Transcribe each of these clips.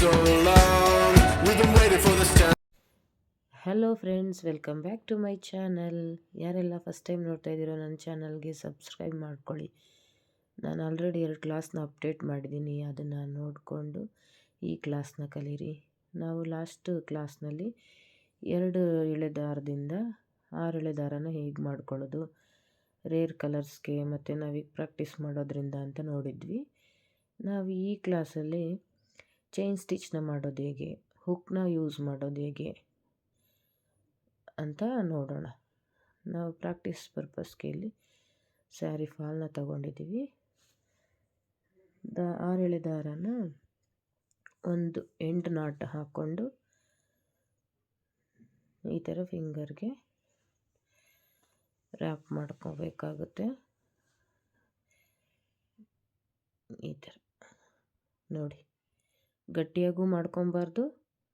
so long. We've been waiting for this time. Hello friends, welcome back to my channel. ಯಾರೆಲ್ಲ first time ನೋಡ್ತಾ ಇದ್ದೀರೋ ನನ್ನ ಚಾನಲ್ಗೆ subscribe ಮಾಡ್ಕೊಳ್ಳಿ. ನಾನು ಆಲ್ರೆಡಿ 2 ಕ್ಲಾಸ್ನ ಅಪ್ಡೇಟ್ ಮಾಡಿದ್ದೀನಿ, ಅದನ್ನು ನೋಡಿಕೊಂಡು ಈ ಕ್ಲಾಸ್ನ ಕಲೀರಿ. ನಾವು ಲಾಸ್ಟ್ ಕ್ಲಾಸ್ನಲ್ಲಿ 2 ಎಳೆ ದಾರದಿಂದ 6 ಎಳೆ ದಾರನ ಹೇಗೆ ಮಾಡ್ಕೊಳ್ಳೋದು, ರೇರ್ ಕಲರ್ಸ್ಗೆ ಮತ್ತು ನಾವೀಗ ಪ್ರಾಕ್ಟೀಸ್ ಮಾಡೋದ್ರಿಂದ ಅಂತ ನೋಡಿದ್ವಿ. ನಾವು ಈ ಕ್ಲಾಸಲ್ಲಿ ಚೈನ್ ಸ್ಟಿಚ್ನ ಮಾಡೋದು ಹೇಗೆ, ಹುಕ್ನ ಯೂಸ್ ಮಾಡೋದು ಹೇಗೆ ಅಂತ ನೋಡೋಣ. ನಾವು ಪ್ರಾಕ್ಟೀಸ್ ಪರ್ಪಸ್ಗೆ ಇಲ್ಲಿ ಸ್ಯಾರಿ ಫಾಲ್ನ ತಗೊಂಡಿದ್ದೀವಿ. 6 ಎಳೆ ದಾರನ ಒಂದು ಎಂಡ್ ನಾಟ್ ಹಾಕ್ಕೊಂಡು ಈ ಥರ ಫಿಂಗರ್ಗೆ ರ್ಯಾಪ್ ಮಾಡ್ಕೋಬೇಕಾಗುತ್ತೆ. ಈ ಥರ ನೋಡಿ, ಗಟ್ಟಿಯಾಗೂ ಮಾಡ್ಕೊಬಾರ್ದು,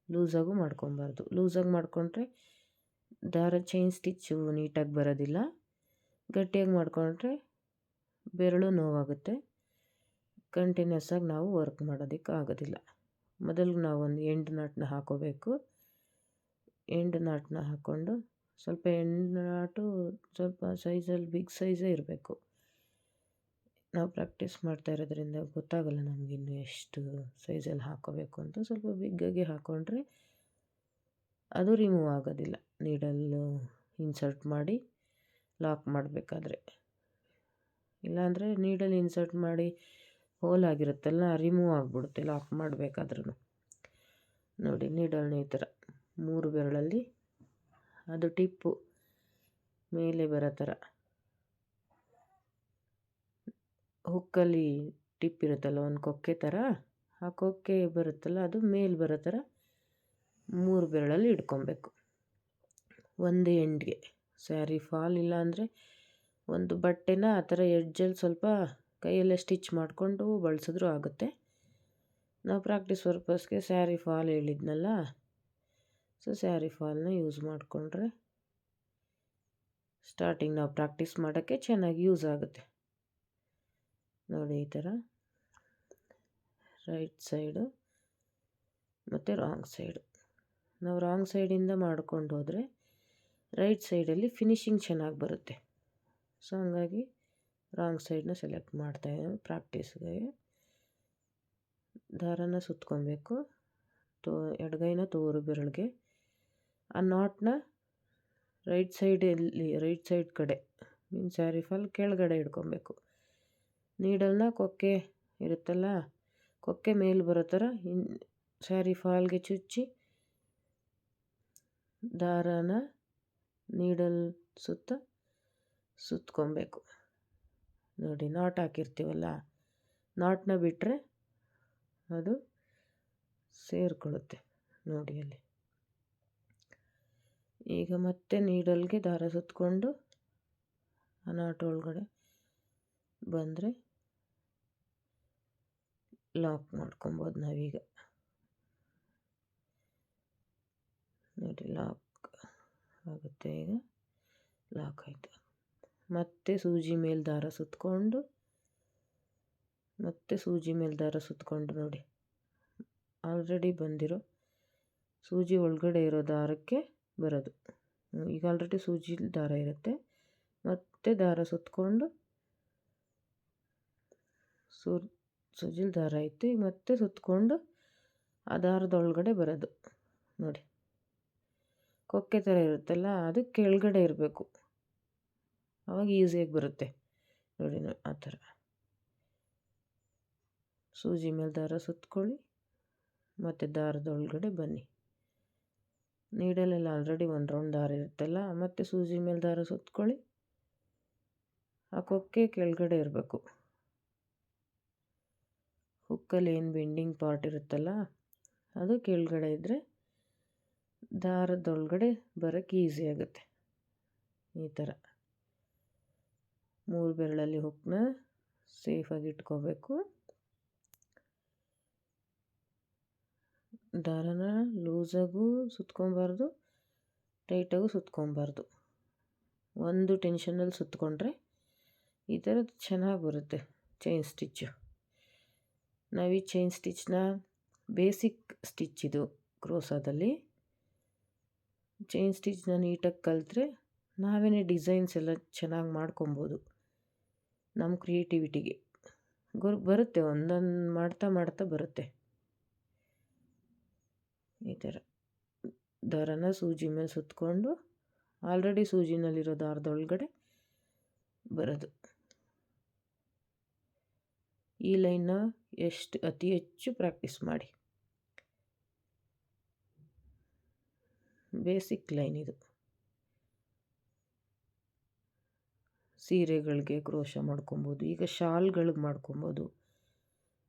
ಲೂಸಾಗೂ ಮಾಡ್ಕೊಬಾರ್ದು. ಲೂಸಾಗಿ ಮಾಡಿಕೊಂಡ್ರೆ ದಾರ ಚೈನ್ ಸ್ಟಿಚ್ಚು ನೀಟಾಗಿ ಬರೋದಿಲ್ಲ. ಗಟ್ಟಿಯಾಗಿ ಮಾಡಿಕೊಂಡ್ರೆ ಬೆರಳು ನೋವಾಗುತ್ತೆ, ಕಂಟಿನ್ಯೂಸ್ ಆಗಿ ನಾವು ವರ್ಕ್ ಮಾಡೋದಕ್ಕೆ ಆಗೋದಿಲ್ಲ. ಮೊದಲು ನಾವೊಂದು ಎಂಡ್ ನಾಟನ್ನ ಹಾಕೋಬೇಕು. ಎಂಡ್ ನಾಟನ್ನ ಹಾಕ್ಕೊಂಡು ಸ್ವಲ್ಪ ಎಂಡ್ ನಾಟು ಸ್ವಲ್ಪ ಸೈಜಲ್ಲಿ ಬಿಗ್ ಸೈಜೇ ಇರಬೇಕು. ನಾವು ಪ್ರಾಕ್ಟೀಸ್ ಮಾಡ್ತಾ ಇರೋದ್ರಿಂದ ಗೊತ್ತಾಗಲ್ಲ ನಮಗಿನ್ನು ಎಷ್ಟು ಸೈಜಲ್ಲಿ ಹಾಕೋಬೇಕು ಅಂತ. ಸ್ವಲ್ಪ ಬಿಗ್ಗಾಗಿ ಹಾಕ್ಕೊಂಡ್ರೆ ಅದು ರಿಮೂವ್ ಆಗೋದಿಲ್ಲ. ನೀಡಲ್ಲು ಇನ್ಸರ್ಟ್ ಮಾಡಿ ಲಾಕ್ ಮಾಡಬೇಕಾದ್ರೆ, ಇಲ್ಲಾಂದರೆ ನೀಡಲ್ ಇನ್ಸರ್ಟ್ ಮಾಡಿ ಹೋಲ್ ಆಗಿರುತ್ತಲ್ಲ, ರಿಮೂವ್ ಆಗಿಬಿಡುತ್ತೆ ಲಾಕ್ ಮಾಡಬೇಕಾದ್ರೂ. ನೋಡಿ, ನೀಡಲ್ನ ಈ ಥರ 3 ಬೆರಳಲ್ಲಿ ಅದು ಟಿಪ್ಪು ಮೇಲೆ ಬರೋ ಥರ, ಹುಕ್ಕಲ್ಲಿ ಟಿಪ್ ಇರುತ್ತಲ್ಲ ಒಂದು ಕೊಕ್ಕೆ ಥರ, ಆ ಕೊಕ್ಕೆ ಬರುತ್ತಲ್ಲ ಅದು ಮೇಲೆ ಬರೋ ಥರ 3 ಬೆರಳಲ್ಲಿ ಇಟ್ಕೊಬೇಕು ಒಂದು ಎಂಡ್ಗೆ. ಸ್ಯಾರಿ ಫಾಲ್ ಇಲ್ಲ ಅಂದರೆ ಒಂದು ಬಟ್ಟೆನ ಆ ಥರ ಎಡ್ಜಲ್ಲಿ ಸ್ವಲ್ಪ ಕೈಯಲ್ಲೇ ಸ್ಟಿಚ್ ಮಾಡಿಕೊಂಡು ಬಳಸಿದ್ರೂ ಆಗುತ್ತೆ. ನಾವು ಪ್ರಾಕ್ಟೀಸ್ ಪರ್ಪಸ್ಗೆ ಸ್ಯಾರಿ ಫಾಲ್ ಹೇಳಿದ್ನಲ್ಲ, ಸೊ ಸ್ಯಾರಿ ಫಾಲ್ನ ಯೂಸ್ ಮಾಡಿಕೊಂಡ್ರೆ ಸ್ಟಾರ್ಟಿಂಗ್ ನಾವು ಪ್ರಾಕ್ಟೀಸ್ ಮಾಡೋಕ್ಕೆ ಚೆನ್ನಾಗಿ ಯೂಸ್ ಆಗುತ್ತೆ. ನೋಡಿ, ಈ ಥರ ರೈಟ್ ಸೈಡು ಮತ್ತು ರಾಂಗ್ ಸೈಡು. ನಾವು ರಾಂಗ್ ಸೈಡಿಂದ ಮಾಡ್ಕೊಂಡು ಹೋದರೆ ರೈಟ್ ಸೈಡಲ್ಲಿ ಫಿನಿಶಿಂಗ್ ಚೆನ್ನಾಗಿ ಬರುತ್ತೆ. ಸೊ ಹಂಗಾಗಿ ರಾಂಗ್ ಸೈಡನ್ನ ಸೆಲೆಕ್ಟ್ ಮಾಡ್ತಾಯಿದ್ದೀವಿ. ಪ್ರಾಕ್ಟೀಸ್ಗೆ ದಾರನ ಸುತ್ಕೊಬೇಕು. ಎಡಗೈನ ತೋರು ಬೆರಳಿಗೆ ಆ ನಾಟ್ನ ರೈಟ್ ಸೈಡ್ ಕಡೆ ಮೀನ್ಸ್ ಸ್ಯಾರಿ ಫಾಲ್ ಕೆಳಗಡೆ ಇಟ್ಕೊಬೇಕು. ನೀಡಲ್ನ ಕೊಕ್ಕೆ ಇರುತ್ತಲ್ಲ, ಕೊಕ್ಕೆ ಮೇಲೆ ಬರೋ ಥರ ಸ್ಯಾರಿ ಫಾಲ್ಗೆ ಚುಚ್ಚಿ ದಾರನ ನೀಡಲ್ ಸುತ್ಕೊಬೇಕು. ನೋಡಿ, ನಾಟ್ ಹಾಕಿರ್ತೀವಲ್ಲ, ನಾಟ್ನ ಬಿಟ್ಟರೆ ಅದು ಸೇರಿಕೊಳ್ಳುತ್ತೆ. ನೋಡಿ ಅಲ್ಲಿ. ಈಗ ಮತ್ತೆ ನೀಡಲ್ಗೆ ದಾರ ಸುತ್ತಕೊಂಡು ಆ ನಾಟ್ ಒಳಗಡೆ ಬಂದರೆ ಲಾಕ್ ಮಾಡ್ಕೊಬೋದು ನಾವೀಗ. ನೋಡಿ, ಲಾಕ್ ಆಗುತ್ತೆ. ಈಗ ಲಾಕ್ ಆಯಿತು. ಮತ್ತೆ ಸೂಜಿ ಮೇಲೆ ದಾರ ಸುತ್ತಕೊಂಡು ನೋಡಿ, ಆಲ್ರೆಡಿ ಬಂದಿರೋ ಸೂಜಿ ಒಳಗಡೆ ಇರೋ ದಾರಕ್ಕೆ ಬರೋದು. ಈಗ ಆಲ್ರೆಡಿ ಸೂಜಿ ದಾರ ಇರುತ್ತೆ, ಮತ್ತೆ ದಾರ ಸುತ್ತಕೊಂಡು ಸೂಜಿಲ್ ದಾರ ಇತ್ತು, ಈಗ ಮತ್ತೆ ಸುತ್ತಕೊಂಡು ಆ ದಾರದೊಳಗಡೆ ಬರೋದು. ನೋಡಿ, ಕೊಕ್ಕೆ ಥರ ಇರುತ್ತಲ್ಲ, ಅದು ಕೆಳಗಡೆ ಇರಬೇಕು, ಆವಾಗ ಈಸಿಯಾಗಿ ಬರುತ್ತೆ. ನೋಡಿ, ಆ ಥರ ಸೂಜಿ ಮೇಲೆ ದಾರ ಸುತ್ಕೊಳ್ಳಿ, ಮತ್ತು ದಾರದೊಳಗಡೆ ಬನ್ನಿ. ನೀಡಲೆಲ್ಲ ಆಲ್ರೆಡಿ ಒಂದು ರೌಂಡ್ ದಾರ ಇರುತ್ತಲ್ಲ, ಮತ್ತು ಸೂಜಿ ಮೇಲೆ ದಾರ ಸುತ್ಕೊಳ್ಳಿ. ಆ ಕೊಕ್ಕೆ ಕೆಳಗಡೆ ಇರಬೇಕು. ಹುಕ್ಕಲ್ಲಿ ಏನು ಬೆಂಡಿಂಗ್ ಪಾರ್ಟ್ ಇರುತ್ತಲ್ಲ, ಅದು ಕೆಳಗಡೆ ಇದ್ದರೆ ದಾರದೊಳಗಡೆ ಬರೋಕ್ಕೆ ಈಸಿ ಆಗುತ್ತೆ. ಈ ಥರ 3 ಬೆರಳಲ್ಲಿ ಹುಕ್ಕನ್ನ ಸೇಫಾಗಿ ಇಟ್ಕೋಬೇಕು. ದಾರನ ಲೂಸಾಗೂ ಸುತ್ಕೊಬಾರ್ದು, ಟೈಟಾಗೂ ಸುತ್ಕೊಬಾರ್ದು. ಒಂದು ಟೆನ್ಷನಲ್ಲಿ ಸುತ್ತಕೊಂಡ್ರೆ ಈ ಥರ ಚೆನ್ನಾಗಿ ಬರುತ್ತೆ ಚೈನ್ ಸ್ಟಿಚ್ಚು. ನಾವು ಈ ಚೈನ್ ಸ್ಟಿಚ್ನ ಬೇಸಿಕ್ ಸ್ಟಿಚ್ ಇದು ಕ್ರೋಸಾದಲ್ಲಿ. ಚೈನ್ ಸ್ಟಿಚ್ನ ನೀಟಾಗಿ ಕಲಿತ್ರೆ ನಾವೇ ಡಿಸೈನ್ಸ್ ಎಲ್ಲ ಚೆನ್ನಾಗಿ ಮಾಡ್ಕೊಬೋದು. ನಮ್ಮ ಕ್ರಿಯೇಟಿವಿಟಿಗೆ ಬರುತ್ತೆ, ಒಂದೊಂದು ಮಾಡ್ತಾ ಮಾಡ್ತಾ ಬರುತ್ತೆ. ಈ ಥರ ದಾರನ ಸೂಜಿ ಮೇಲೆ ಸುತ್ತಕೊಂಡು ಆಲ್ರೆಡಿ ಸೂಜಿನಲ್ಲಿರೋ ದಾರದೊಳಗಡೆ ಬರೋದು. ಈ ಲೈನ್ನ ಅತಿ ಹೆಚ್ಚು ಪ್ರಾಕ್ಟೀಸ್ ಮಾಡಿ. ಬೇಸಿಕ್ ಲೈನ್ ಇದು. ಸೀರೆಗಳಿಗೆ ಕ್ರೋಶ ಮಾಡ್ಕೊಬೋದು, ಈಗ ಶಾಲ್ಗಳಿಗೆ ಮಾಡ್ಕೊಬೋದು.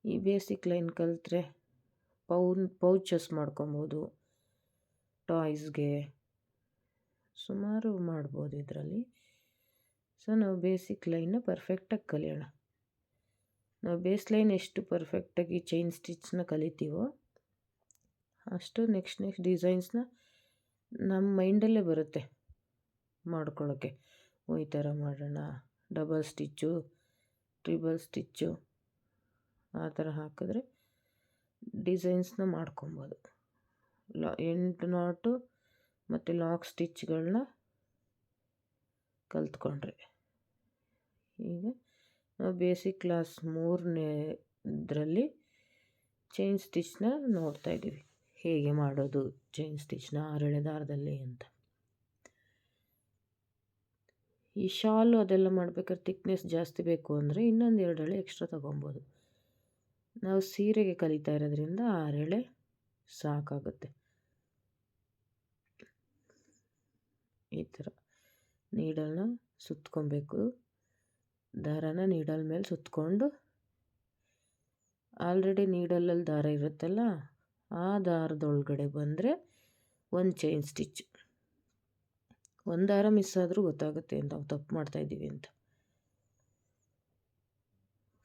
ಈ ಬೇಸಿಕ್ ಲೈನ್ ಕಲಿತ್ರೆ ಪೌಚಸ್ ಮಾಡ್ಕೊಬೋದು, ಟಾಯ್ಸ್ಗೆ ಸುಮಾರು ಮಾಡ್ಬೋದು ಇದರಲ್ಲಿ. ಸೊ ನಾವು ಬೇಸಿಕ್ ಲೈನ್ನ ಪರ್ಫೆಕ್ಟಾಗಿ ಕಲಿಯೋಣ. ನಾವು ಬೇಸ್ ಲೈನ್ ಎಷ್ಟು ಪರ್ಫೆಕ್ಟಾಗಿ ಚೈನ್ ಸ್ಟಿಚ್ನ ಕಲಿತೀವೋ ಅಷ್ಟು ನೆಕ್ಸ್ಟ್ ಡಿಸೈನ್ಸ್ನ ನಮ್ಮ ಮೈಂಡಲ್ಲೇ ಬರುತ್ತೆ ಮಾಡ್ಕೊಳ್ಳೋಕ್ಕೆ. ಈ ಥರ ಮಾಡೋಣ, ಡಬಲ್ ಸ್ಟಿಚ್ಚು, ಟ್ರಿಬಲ್ ಸ್ಟಿಚ್ಚು ಆ ಥರ ಹಾಕಿದ್ರೆ ಡಿಸೈನ್ಸ್ನ ಮಾಡ್ಕೊಬೋದು. 8 ನಾಟು ಮತ್ತು ಲಾಕ್ ಸ್ಟಿಚ್ಗಳನ್ನ ಕಲ್ತ್ಕೊಂಡ್ರೆ. ಈಗ ನಾವು ಬೇಸಿಕ್ ಕ್ಲಾಸ್ 3ನೇದರಲ್ಲಿ ಚೈನ್ ಸ್ಟಿಚ್ನ ನೋಡ್ತಾ ಇದ್ದೀವಿ, ಹೇಗೆ ಮಾಡೋದು ಚೈನ್ ಸ್ಟಿಚ್ನ 6 ಎಳೆ ದಾರದಲ್ಲಿ ಅಂತ. ಈ ಶಾಲು ಅದೆಲ್ಲ ಮಾಡ್ಬೇಕಾದ್ರೆ ಥಿಕ್ನೆಸ್ ಜಾಸ್ತಿ ಬೇಕು ಅಂದರೆ ಇನ್ನೊಂದು 2 ಎಳೆ ಎಕ್ಸ್ಟ್ರಾ ತೊಗೊಬೋದು. ನಾವು ಸೀರೆಗೆ ಕಲಿತಾ ಇರೋದ್ರಿಂದ 6 ಎಳೆ ಸಾಕಾಗುತ್ತೆ. ಈ ಥರ ನೀಡಲ್ನ ಸುತ್ಕೊಬೇಕು, ದಾರನ ನೀಡಲ್ ಮೇಲೆ ಸುತ್ತಕೊಂಡು ಆಲ್ರೆಡಿ ನೀಡಲಲ್ಲಿ ದಾರ ಇರುತ್ತಲ್ಲ ಆ ದಾರದೊಳಗಡೆ ಬಂದರೆ ಒಂದು ಚೈನ್ ಸ್ಟಿಚ್. ಒಂದು ದಾರ ಮಿಸ್ ಆದರೂ ಗೊತ್ತಾಗುತ್ತೆ ನಾವು ತಪ್ಪು ಮಾಡ್ತಾಯಿದ್ದೀವಿ ಅಂತ.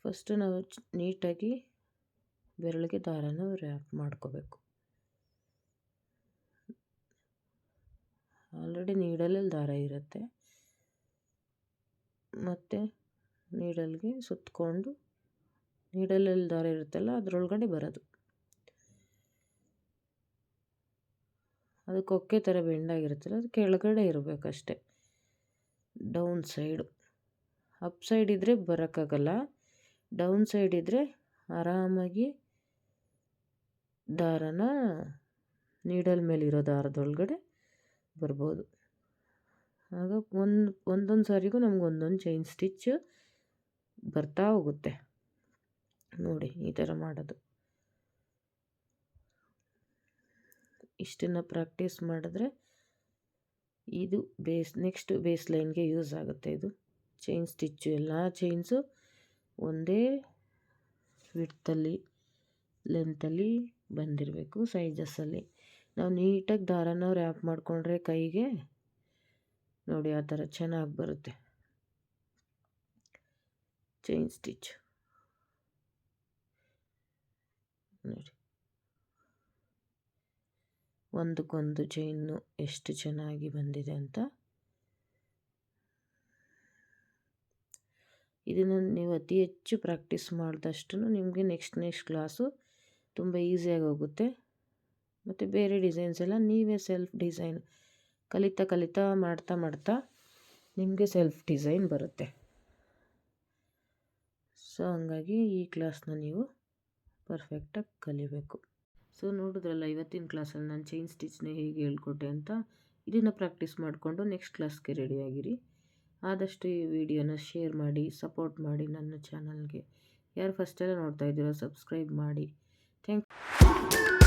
ಫಸ್ಟು ನಾವು ನೀಟಾಗಿ ಬೆರಳಿಗೆ ದಾರನ ರ್ಯಾಪ್ ಮಾಡ್ಕೋಬೇಕು. ಆಲ್ರೆಡಿ ನೀಡಲಲ್ಲಿ ದಾರ ಇರುತ್ತೆ, ಮತ್ತು ನೀಡಲ್ಗೆ ಸುತ್ತಕೊಂಡು ನೀಡಲಲ್ಲಿ ದಾರ ಇರುತ್ತಲ್ಲ ಅದರೊಳಗಡೆ ಬರೋದು. ಅದು ಕೊಕ್ಕೆ ಥರ ಬೆಂಡಾಗಿರುತ್ತಲ್ಲ ಅದು ಕೆಳಗಡೆ ಇರಬೇಕಷ್ಟೆ, ಡೌನ್ ಸೈಡು. ಅಪ್ ಸೈಡ್ ಇದ್ದರೆ ಬರೋಕ್ಕಾಗಲ್ಲ, ಡೌನ್ ಸೈಡ್ ಇದ್ದರೆ ಆರಾಮಾಗಿ ದಾರನ ನೀಡಲ್ ಮೇಲಿರೋ ದಾರದೊಳಗಡೆ ಬರ್ಬೋದು. ಆಗ ಒಂದೊಂದು ಸಾರಿಗೂ ನಮ್ಗೆ ಒಂದೊಂದು ಚೈನ್ ಸ್ಟಿಚ್ ಬರ್ತಾ ಹೋಗುತ್ತೆ. ನೋಡಿ ಈ ಥರ ಮಾಡೋದು. ಇಷ್ಟನ್ನು ಪ್ರಾಕ್ಟೀಸ್ ಮಾಡಿದ್ರೆ ಇದು ನೆಕ್ಸ್ಟ್ ಬೇಸ್ ಲೈನ್ಗೆ ಯೂಸ್ ಆಗುತ್ತೆ. ಇದು ಚೈನ್ ಸ್ಟಿಚ್ಚು ಎಲ್ಲ ಚೈನ್ಸು ಒಂದೇ ವಿಡ್ತಲ್ಲಿ ಲೆಂತಲ್ಲಿ ಬಂದಿರಬೇಕು, ಸೈಜಸ್ಸಲ್ಲಿ. ನಾವು ನೀಟಾಗಿ ದಾರನ ರ್ಯಾಪ್ ಮಾಡಿಕೊಂಡ್ರೆ ಕೈಗೆ ನೋಡಿ ಆ ಥರ ಚೆನ್ನಾಗಿ ಬರುತ್ತೆ ಚೈನ್ ಸ್ಟಿಚ್. ನೋಡಿ ಒಂದಕ್ಕೊಂದು ಚೈನು ಎಷ್ಟು ಚೆನ್ನಾಗಿ ಬಂದಿದೆ ಅಂತ. ಇದನ್ನು ನೀವು ಅತಿ ಹೆಚ್ಚು ಪ್ರಾಕ್ಟೀಸ್ ಮಾಡಿದಷ್ಟು ನಿಮಗೆ ನೆಕ್ಸ್ಟ್ ಕ್ಲಾಸು ತುಂಬ ಈಸಿಯಾಗಿ ಹೋಗುತ್ತೆ. ಮತ್ತು ಬೇರೆ ಡಿಸೈನ್ಸ್ ಎಲ್ಲ ನೀವೇ ಸೆಲ್ಫ್ ಡಿಸೈನ್ ಕಲಿತಾ ಮಾಡ್ತಾ ನಿಮಗೆ ಸೆಲ್ಫ್ ಡಿಸೈನ್ ಬರುತ್ತೆ. ಸೊ ಹಂಗಾಗಿ ಈ ಕ್ಲಾಸ್ನ ನೀವು ಪರ್ಫೆಕ್ಟಾಗಿ ಕಲಿಬೇಕು. ಸೊ ನೋಡಿದ್ರಲ್ಲ ಇವತ್ತಿನ ಕ್ಲಾಸಲ್ಲಿ ನಾನು ಚೈನ್ ಸ್ಟಿಚ್ನ ಹೇಗೆ ಹೇಳ್ಕೊಟ್ಟೆ ಅಂತ. ಇದನ್ನು ಪ್ರಾಕ್ಟೀಸ್ ಮಾಡಿಕೊಂಡು ನೆಕ್ಸ್ಟ್ ಕ್ಲಾಸ್ಗೆ ರೆಡಿಯಾಗಿರಿ. ಆದಷ್ಟು ಈ ವಿಡಿಯೋನ ಶೇರ್ ಮಾಡಿ, ಸಪೋರ್ಟ್ ಮಾಡಿ ನನ್ನ ಚಾನಲ್ಗೆ. ಯಾರು ಫಸ್ಟೆಲ್ಲ ನೋಡ್ತಾ ಇದ್ದೀರೋ ಸಬ್ಸ್ಕ್ರೈಬ್ ಮಾಡಿ. Thank you.